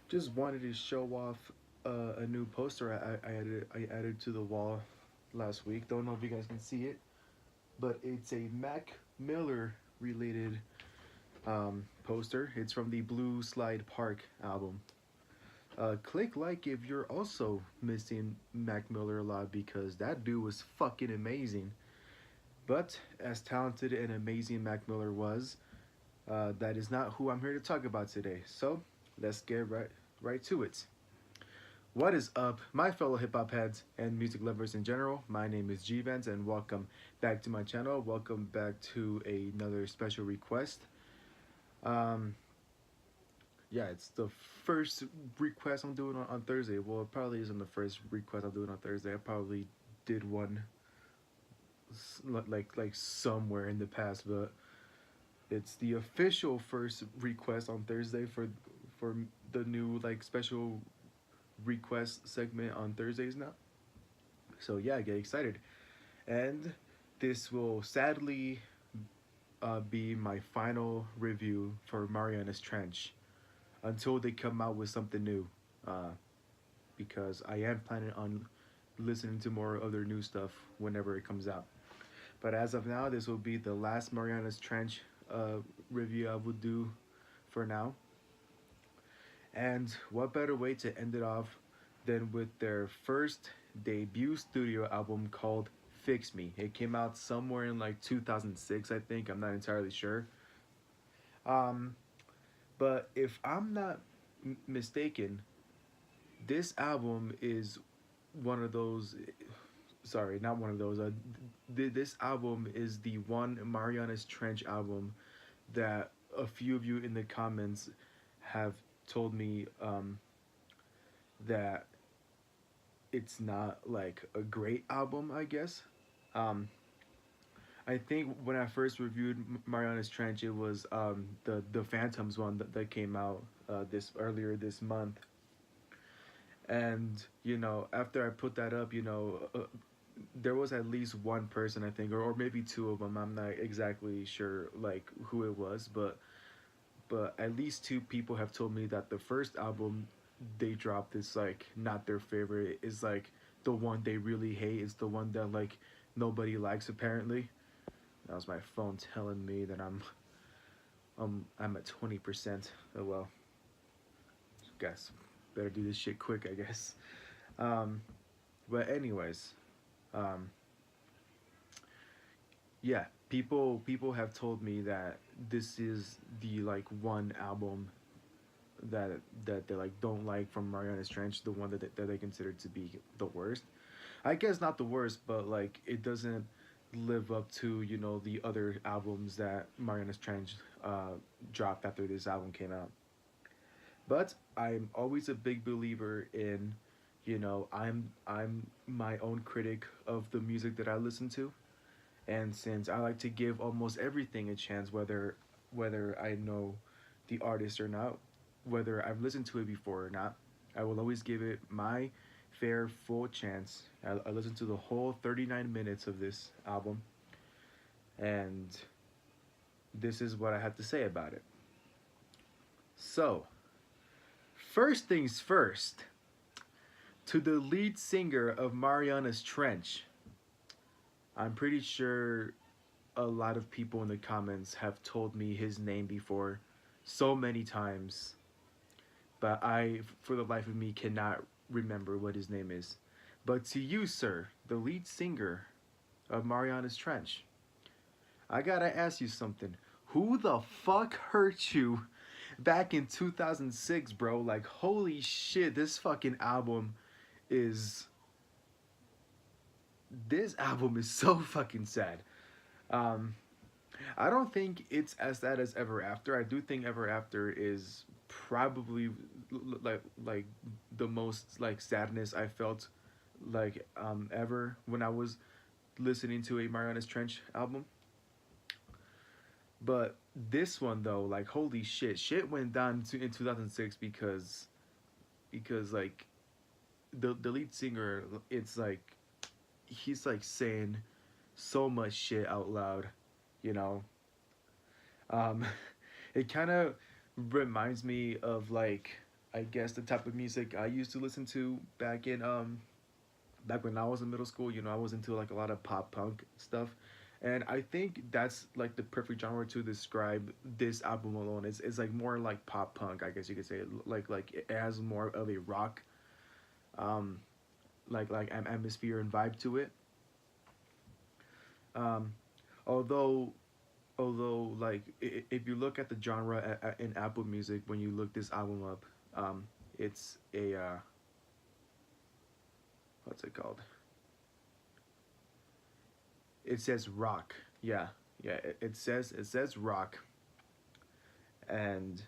Just wanted to show off a new poster I added to the wall last week. Don't know if you guys can see it, but it's a Mac Miller related poster. It's from the Blue Slide Park album. Click like if you're also missing Mac Miller a lot because that dude was fucking amazing. But as talented and amazing Mac Miller was, that is not who I'm here to talk about today. So let's get right to it. What is up, my fellow hip hop heads and music lovers in general? My name is G Vans, and welcome back to my channel. Welcome back to another special request. Um, yeah, it's the first request I'm doing on Thursday. Well, it probably isn't the first request I'm doing on Thursday. I probably did one like somewhere in the past, but it's the official first request on Thursday for the new like special request segment on Thursdays now. So yeah, get excited. And this will sadly be my final review for Marianas Trench until they come out with something new. Uh, because I am planning on listening to more of their new stuff whenever it comes out. But as of now, this will be the last Marianas Trench review I will do for now. And what better way to end it off than with their first debut studio album called Fix Me. It came out somewhere in like 2006, I think. I'm not entirely sure. Um, but if I'm not mistaken, this album is one of those. Sorry, not one of those. This album is the one Marianas Trench album that a few of you in the comments have told me that it's not like a great album, I guess. Um, I think when I first reviewed Mariana's Trench, it was the Phantoms one that came out this earlier this month, and after I put that up, there was at least one person I think, or maybe two of them. I'm not exactly sure like who it was, but at least two people have told me that the first album they dropped is like not their favorite. Is like the one they really hate. Is the one that like nobody likes apparently. That was my phone telling me that I'm at 20%. Oh well, guys, better do this shit quick, I guess. Um, but anyways, um, yeah, people have told me that this is the like one album that that they like don't like from Mariana's Trench, the one that they consider to be the worst. I guess not the worst, but like it doesn't live up to the other albums that Mariana's Trench dropped after this album came out. But I'm always a big believer in, I'm my own critic of the music that I listen to, and since I like to give almost everything a chance, whether I know the artist or not, whether I've listened to it before or not, I will always give it my fair full chance. I listened to the whole 39 minutes of this album, and this is what I have to say about it. So, first things first, to the lead singer of Mariana's Trench. I'm pretty sure a lot of people in the comments have told me his name before so many times, but I, for the life of me, cannot remember what his name is. But to you, sir, the lead singer of Mariana's Trench, I gotta ask you something. Who the fuck hurt you back in 2006, bro? Like, holy shit, is. This album is so fucking sad. Um, I don't think it's as sad as Ever After. I do think Ever After is probably like the most like sadness I felt like ever when I was listening to a Marianas Trench album. But this one though, like holy shit, shit went down in 2006 because like the lead singer, it's like he's like saying so much shit out loud, you know. Um, it kind of reminds me of like I guess the type of music I used to listen to back when I was in middle school. You know, I was into like a lot of pop punk stuff, and I think that's like the perfect genre to describe this album alone. It's like more like pop punk, I guess you could say. Like it has more of a rock, um, atmosphere and vibe to it. Um, although like if you look at the genre in Apple Music when you look this album up, it's a what's it called? It says rock. Yeah, yeah. It says rock, and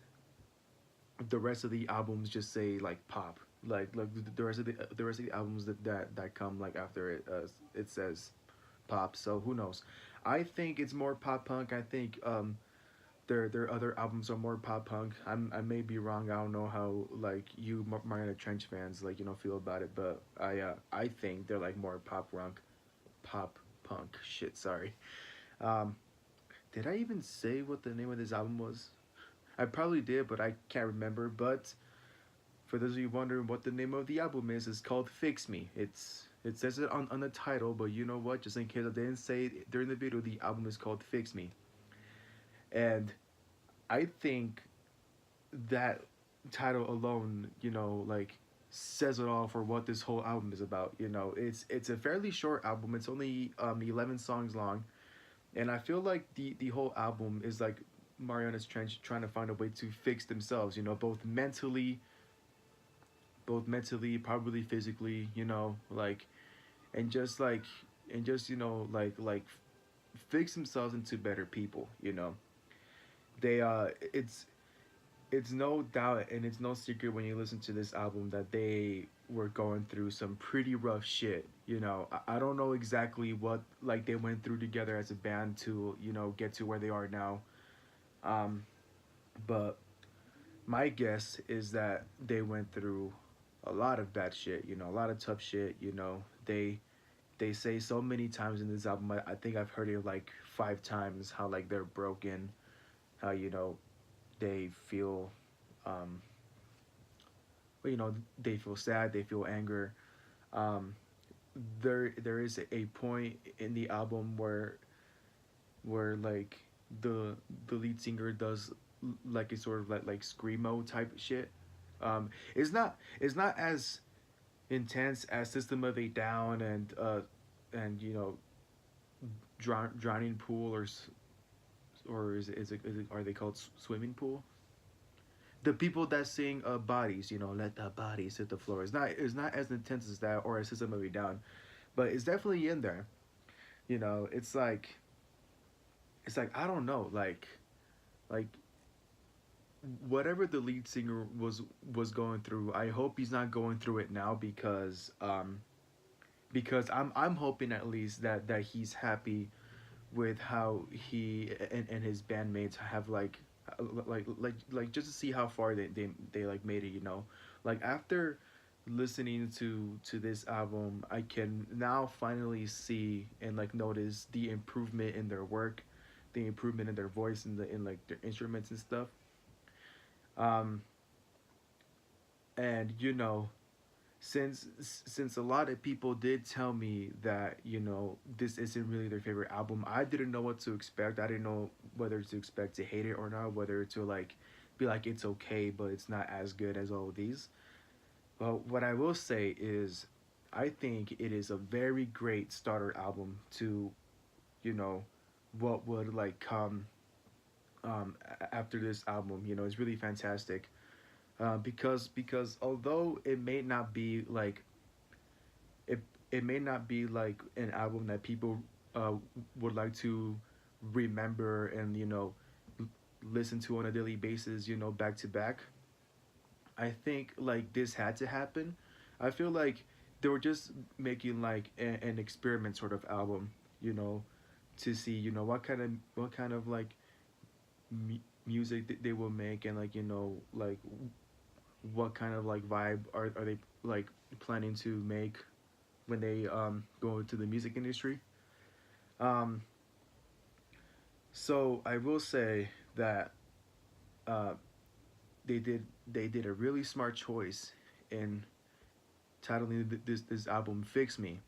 the rest of the albums just say like pop. Like the rest of the albums that come like after it says pop. So who knows? I think it's more pop punk. I think their other albums are more pop punk. I may be wrong. I don't know how like you Mariana Trench fans like feel about it, but I think they're like more pop punk. Shit, sorry. Um, did I even say what the name of this album was? I probably did, but I can't remember. But for those of you wondering what the name of the album is, it's called "Fix Me." It says it on the title, but you know what? Just in case I didn't say it during the video, the album is called "Fix Me," and I think that title alone, like says it all for what this whole album is about. It's a fairly short album. It's only 11 songs long, and I feel like the whole album is like Mariana's Trench trying to find a way to fix themselves. Both mentally, probably physically. Like and just like and just fix themselves into better people. They it's no doubt and it's no secret when you listen to this album that they were going through some pretty rough shit. I don't know exactly what like they went through together as a band to get to where they are now. um but my guess is that they went through a lot of bad shit, a lot of tough shit. They say so many times in this album, I think I've heard it like 5 times, how like they're broken, how they feel um well, they feel sad, they feel anger. um there is a point in the album where like the lead singer does like a sort of like screamo type shit. It's not as intense as System of a Down and drowning pool or is it are they called swimming pool? The people that sing bodies, let the bodies hit the floor. It's not as intense as that or a System of a Down, but it's definitely in there. You know, it's like I don't know, like whatever the lead singer was going through. I hope he's not going through it now because I'm hoping at least that he's happy with how he and his bandmates have like just to see how far they like made it. Like after listening to this album, I can now finally see and like notice the improvement in their work, the improvement in their voice and in like their instruments and stuff. um and since a lot of people did tell me that this isn't really their favorite album, I didn't know what to expect. I didn't know whether to expect to hate it or not, whether to like be like it's okay but it's not as good as all of these. Well, what I will say is I think it is a very great starter album to you know what would like come after this album. It's really fantastic. Because although it it may not be like an album that people uh, would like to remember and listen to on a daily basis, back to back. I think like this had to happen. I feel like they were just making like an experiment sort of album, you know, to see what kind of like music they will make, and like like what kind of like vibe are they like planning to make when they go into the music industry. Um, so I will say that uh, they did they did a really smart choice in titling this album "Fix Me,"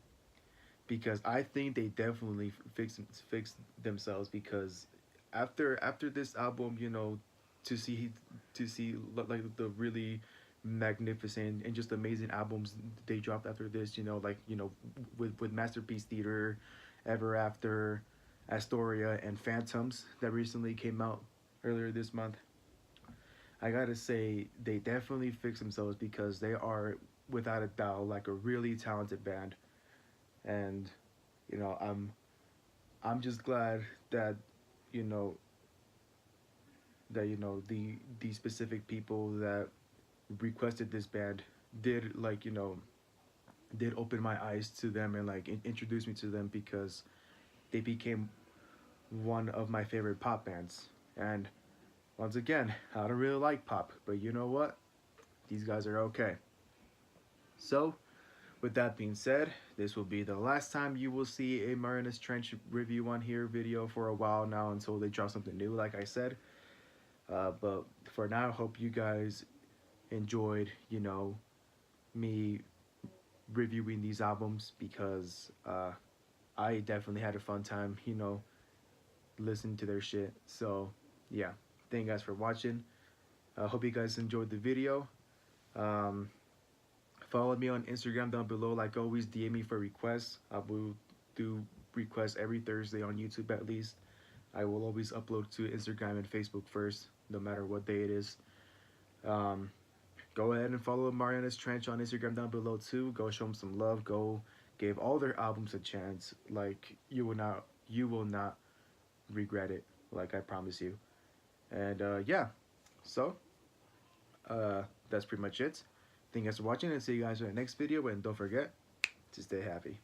because I think they definitely fixed themselves, because after this album, you know, to see like the really magnificent and just amazing albums they dropped after this, you know, like, you know, with Masterpiece Theater, Ever After, Astoria, and Phantoms that recently came out earlier this month. I gotta say they definitely fixed themselves, because they are without a doubt like a really talented band. And you know, I'm just glad that, you know, the specific people that requested this band did, like, you know, did open my eyes to them and like introduce me to them, because they became one of my favorite pop bands. And once again, I don't really like pop, but you know what, these guys are okay. So with that being said, this will be the last time you will see a Marianas Trench review on here video for a while now, until they drop something new, like I said. But for now, I hope you guys enjoyed, you know, me reviewing these albums, because I definitely had a fun time, you know, listening to their shit. So yeah, thank you guys for watching. I hope you guys enjoyed the video. Um, Follow me on Instagram down below. Like always, DM me for requests. I will do requests every Thursday on YouTube at least. I will always upload to Instagram and Facebook first, no matter what day it is. Um, Go ahead and follow Marianas Trench on Instagram down below too. Go show them some love. Go give all their albums a chance. Like, you will not regret it. Like, I promise you. And yeah, so that's pretty much it. Thank you guys for watching, and see you guys in the next video. And don't forget to stay happy.